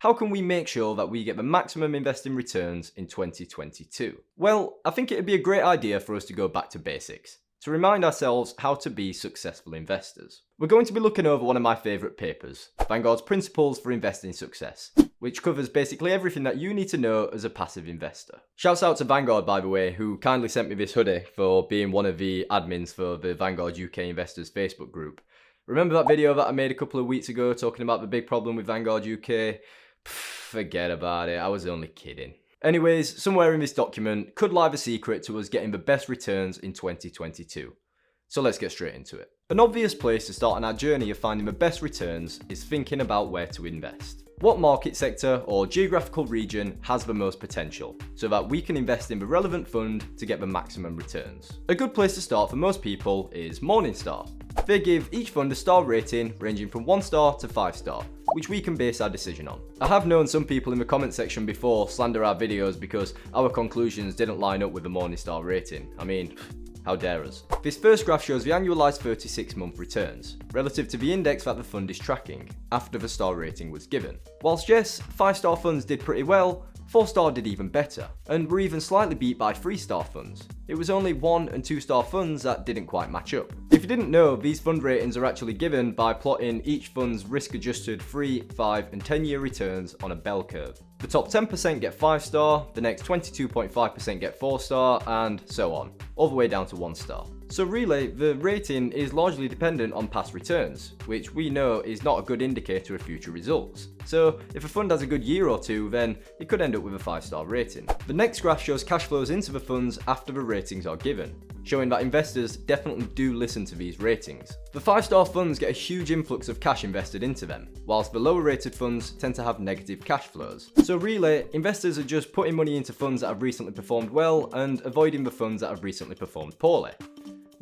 How can we make sure that we get the maximum investing returns in 2022? Well, I think it'd be a great idea for us to go back to basics, to remind ourselves how to be successful investors. We're going to be looking over one of my favourite papers, Vanguard's Principles for Investing Success, which covers basically everything that you need to know as a passive investor. Shouts out to Vanguard, by the way, who kindly sent me this hoodie for being one of the admins for the Vanguard UK Investors Facebook group. Remember that video that I made a couple of weeks ago talking about the big problem with Vanguard UK? Forget about it, I was only kidding. Anyways, somewhere in this document could lie the secret to us getting the best returns in 2022. So let's get straight into it. An obvious place to start on our journey of finding the best returns is thinking about where to invest. What market sector or geographical region has the most potential, so that we can invest in the relevant fund to get the maximum returns? A good place to start for most people is Morningstar. They give each fund a star rating ranging from 1 star to 5 star, which we can base our decision on. I have known some people in the comment section before slander our videos because our conclusions didn't line up with the Morningstar rating. I mean, how dare us. This first graph shows the annualized 36-month returns, relative to the index that the fund is tracking, after the star rating was given. Whilst yes, 5-star funds did pretty well, 4-star did even better, and were even slightly beat by 3-star funds. It was only 1 and 2-star funds that didn't quite match up. If you didn't know, these fund ratings are actually given by plotting each fund's risk-adjusted 3, 5 and 10-year returns on a bell curve. The top 10% get 5-star, the next 22.5% get 4-star, and so on, all the way down to 1-star. So really, the rating is largely dependent on past returns, which we know is not a good indicator of future results. So if a fund has a good year or two, then it could end up with a 5-star rating. The next graph shows cash flows into the funds after the ratings are given, showing that investors definitely do listen to these ratings. The 5-star funds get a huge influx of cash invested into them, whilst the lower rated funds tend to have negative cash flows. So really, investors are just putting money into funds that have recently performed well and avoiding the funds that have recently performed poorly.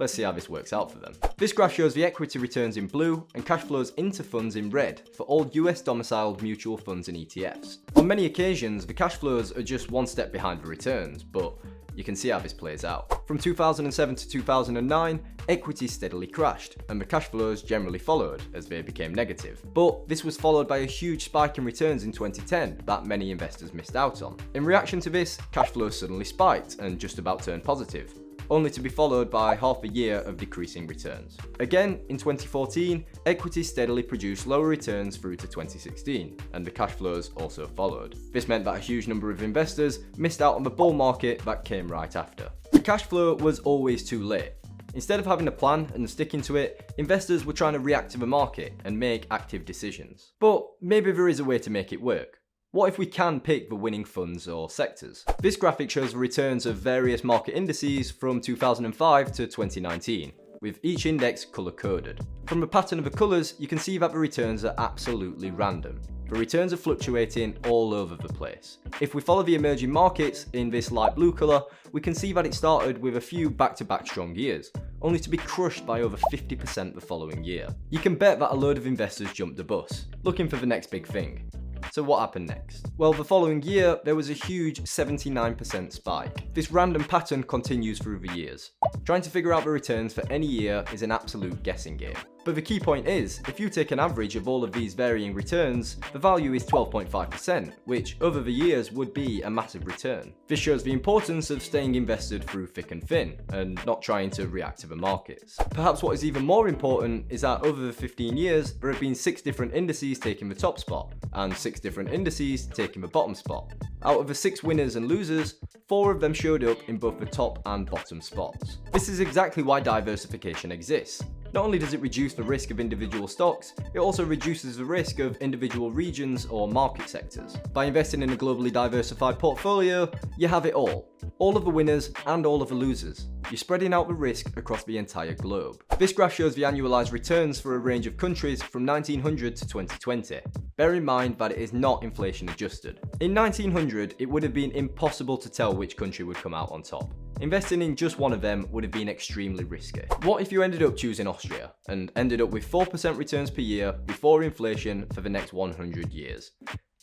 Let's see how this works out for them. This graph shows the equity returns in blue and cash flows into funds in red for all US domiciled mutual funds and ETFs. On many occasions, the cash flows are just one step behind the returns, but you can see how this plays out. From 2007 to 2009, equities steadily crashed, and the cash flows generally followed as they became negative. But this was followed by a huge spike in returns in 2010 that many investors missed out on. In reaction to this, cash flows suddenly spiked and just about turned positive, only to be followed by half a year of decreasing returns. Again, in 2014, equities steadily produced lower returns through to 2016, and the cash flows also followed. This meant that a huge number of investors missed out on the bull market that came right after. The cash flow was always too late. Instead of having a plan and sticking to it, investors were trying to react to the market and make active decisions. But maybe there is a way to make it work. What if we can pick the winning funds or sectors? This graphic shows the returns of various market indices from 2005 to 2019, with each index color-coded. From the pattern of the colors, you can see that the returns are absolutely random. The returns are fluctuating all over the place. If we follow the emerging markets in this light blue color, we can see that it started with a few back-to-back strong years, only to be crushed by over 50% the following year. You can bet that a load of investors jumped the bus, looking for the next big thing. So what happened next? Well, the following year, there was a huge 79% spike. This random pattern continues through the years. Trying to figure out the returns for any year is an absolute guessing game. But the key point is, if you take an average of all of these varying returns, the value is 12.5%, which over the years would be a massive return. This shows the importance of staying invested through thick and thin, and not trying to react to the markets. Perhaps what is even more important is that over the 15 years, there have been 6 different indices taking the top spot, and 6 different indices taking the bottom spot. Out of the 6 winners and losers, 4 of them showed up in both the top and bottom spots. This is exactly why diversification exists. Not only does it reduce the risk of individual stocks, it also reduces the risk of individual regions or market sectors. By investing in a globally diversified portfolio, you have it all. All of the winners and all of the losers. You're spreading out the risk across the entire globe. This graph shows the annualized returns for a range of countries from 1900 to 2020. Bear in mind that it is not inflation adjusted. In 1900, it would have been impossible to tell which country would come out on top. Investing in just one of them would have been extremely risky. What if you ended up choosing Austria and ended up with 4% returns per year before inflation for the next 100 years?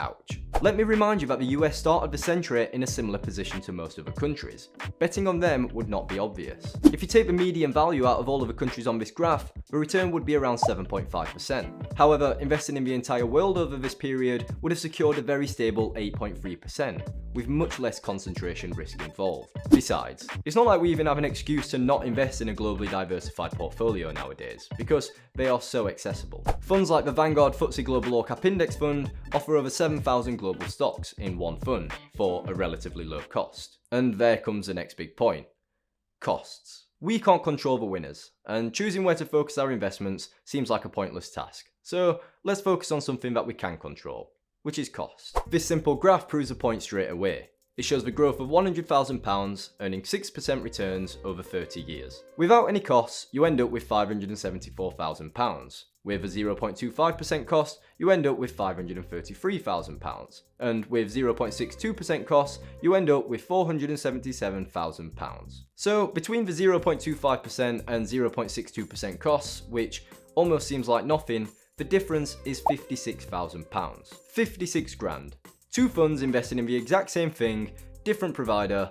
Ouch. Let me remind you that the US started the century in a similar position to most other countries. Betting on them would not be obvious. If you take the median value out of all of the countries on this graph, the return would be around 7.5%. However, investing in the entire world over this period would have secured a very stable 8.3%, with much less concentration risk involved. Besides, it's not like we even have an excuse to not invest in a globally diversified portfolio nowadays, because they are so accessible. Funds like the Vanguard FTSE Global All Cap Index Fund offer over 7,000 global stocks in one fund for a relatively low cost. And there comes the next big point: costs. We can't control the winners, and choosing where to focus our investments seems like a pointless task. So let's focus on something that we can control, which is cost. This simple graph proves the point straight away. It shows the growth of £100,000 earning 6% returns over 30 years. Without any costs, you end up with £574,000. With a 0.25% cost, you end up with £533,000. And with 0.62% costs, you end up with £477,000. So between the 0.25% and 0.62% costs, which almost seems like nothing, the difference is £56,000. 56 grand. Two funds investing in the exact same thing, different provider,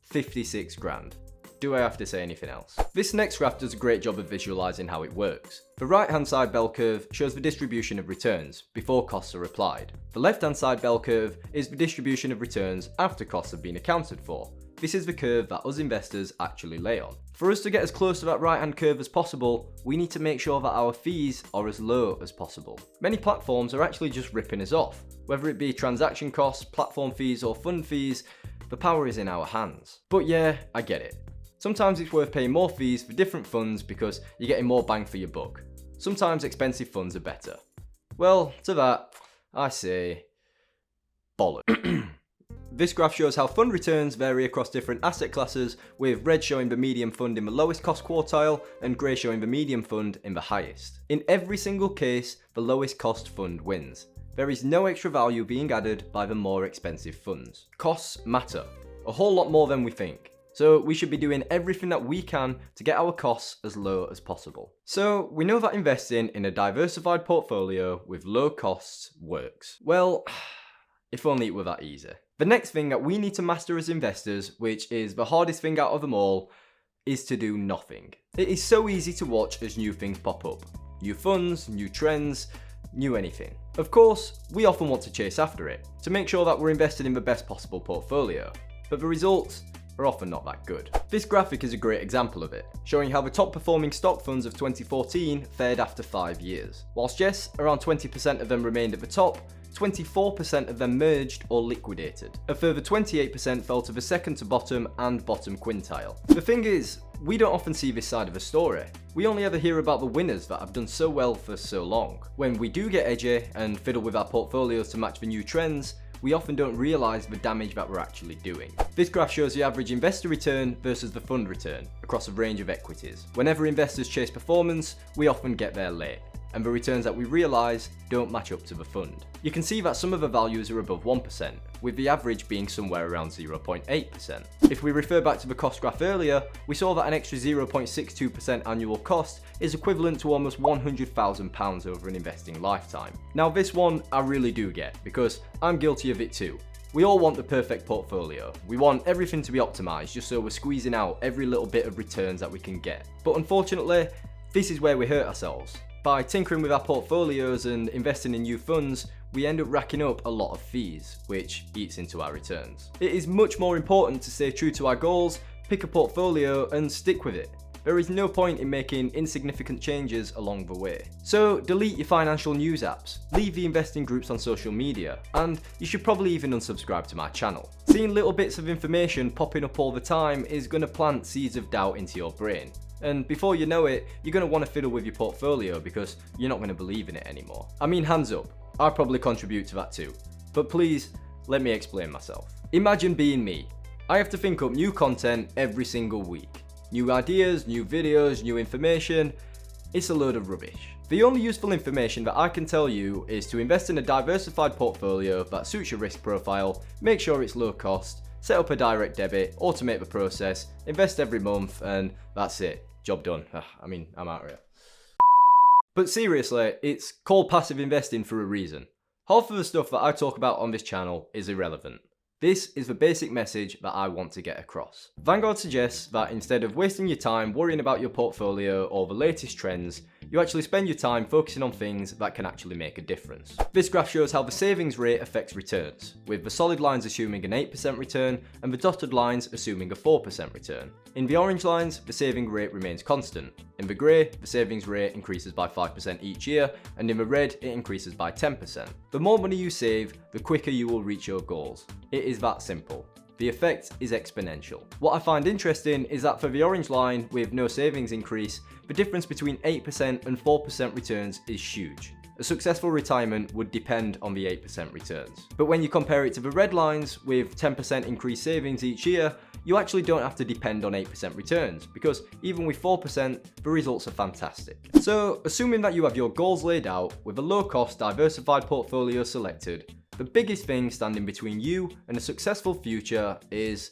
56 grand. Do I have to say anything else? This next graph does a great job of visualizing how it works. The right hand side bell curve shows the distribution of returns before costs are applied. The left hand side bell curve is the distribution of returns after costs have been accounted for. This is the curve that us investors actually lay on. For us to get as close to that right hand curve as possible, we need to make sure that our fees are as low as possible. Many platforms are actually just ripping us off. Whether it be transaction costs, platform fees or fund fees, the power is in our hands. But yeah, I get it. Sometimes it's worth paying more fees for different funds because you're getting more bang for your buck. Sometimes expensive funds are better. Well, to that, I say bollocks. This graph shows how fund returns vary across different asset classes, with red showing the medium fund in the lowest cost quartile and grey showing the medium fund in the highest. In every single case, the lowest cost fund wins. There is no extra value being added by the more expensive funds. Costs matter, a whole lot more than we think. So we should be doing everything that we can to get our costs as low as possible. So we know that investing in a diversified portfolio with low costs works. Well, if only it were that easy. The next thing that we need to master as investors, which is the hardest thing out of them all, is to do nothing. It is so easy to watch as new things pop up. New funds, new trends, new anything. Of course, we often want to chase after it, to make sure that we're invested in the best possible portfolio. But the results are often not that good. This graphic is a great example of it, showing how the top performing stock funds of 2014 fared after 5 years. Whilst yes, around 20% of them remained at the top, 24% of them merged or liquidated. A further 28% fell to the second to bottom and bottom quintile. The thing is, we don't often see this side of the story. We only ever hear about the winners that have done so well for so long. When we do get edgy and fiddle with our portfolios to match the new trends, we often don't realise the damage that we're actually doing. This graph shows the average investor return versus the fund return across a range of equities. Whenever investors chase performance, we often get there late, and the returns that we realise don't match up to the fund. You can see that some of the values are above 1%, with the average being somewhere around 0.8%. If we refer back to the cost graph earlier, we saw that an extra 0.62% annual cost is equivalent to almost £100,000 over an investing lifetime. Now this one I really do get, because I'm guilty of it too. We all want the perfect portfolio. We want everything to be optimised just so we're squeezing out every little bit of returns that we can get. But unfortunately, this is where we hurt ourselves. By tinkering with our portfolios and investing in new funds, we end up racking up a lot of fees, which eats into our returns. It is much more important to stay true to our goals, pick a portfolio and stick with it. There is no point in making insignificant changes along the way. So delete your financial news apps, leave the investing groups on social media, and you should probably even unsubscribe to my channel. Seeing little bits of information popping up all the time is going to plant seeds of doubt into your brain. And before you know it, you're going to want to fiddle with your portfolio because you're not going to believe in it anymore. I mean, hands up, I probably contribute to that too. But please, let me explain myself. Imagine being me. I have to think up new content every single week. New ideas, new videos, new information. It's a load of rubbish. The only useful information that I can tell you is to invest in a diversified portfolio that suits your risk profile, make sure it's low cost, set up a direct debit, automate the process, invest every month, and that's it. Job done. I'm out of here. But seriously, it's called passive investing for a reason. Half of the stuff that I talk about on this channel is irrelevant. This is the basic message that I want to get across. Vanguard suggests that instead of wasting your time worrying about your portfolio or the latest trends, you actually spend your time focusing on things that can actually make a difference. This graph shows how the savings rate affects returns, with the solid lines assuming an 8% return and the dotted lines assuming a 4% return. In the orange lines, the saving rate remains constant. In the grey, the savings rate increases by 5% each year, and in the red, it increases by 10%. The more money you save, the quicker you will reach your goals. It is that simple. The effect is exponential. What I find interesting is that for the orange line with no savings increase, the difference between 8% and 4% returns is huge. A successful retirement would depend on the 8% returns. But when you compare it to the red lines with 10% increased savings each year, you actually don't have to depend on 8% returns, because even with 4%, the results are fantastic. So, assuming that you have your goals laid out with a low-cost, diversified portfolio selected, the biggest thing standing between you and a successful future is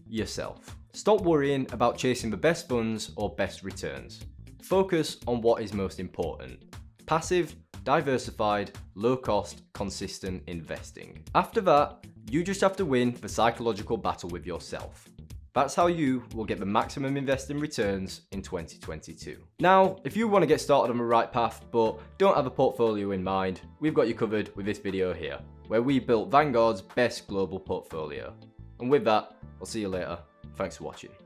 yourself. Stop worrying about chasing the best funds or best returns. Focus on what is most important: passive, diversified, low-cost, consistent investing. After that, you just have to win the psychological battle with yourself. That's how you will get the maximum investing returns in 2022. Now, if you want to get started on the right path but don't have a portfolio in mind, we've got you covered with this video here, where we built Vanguard's best global portfolio. And with that, I'll see you later. Thanks for watching.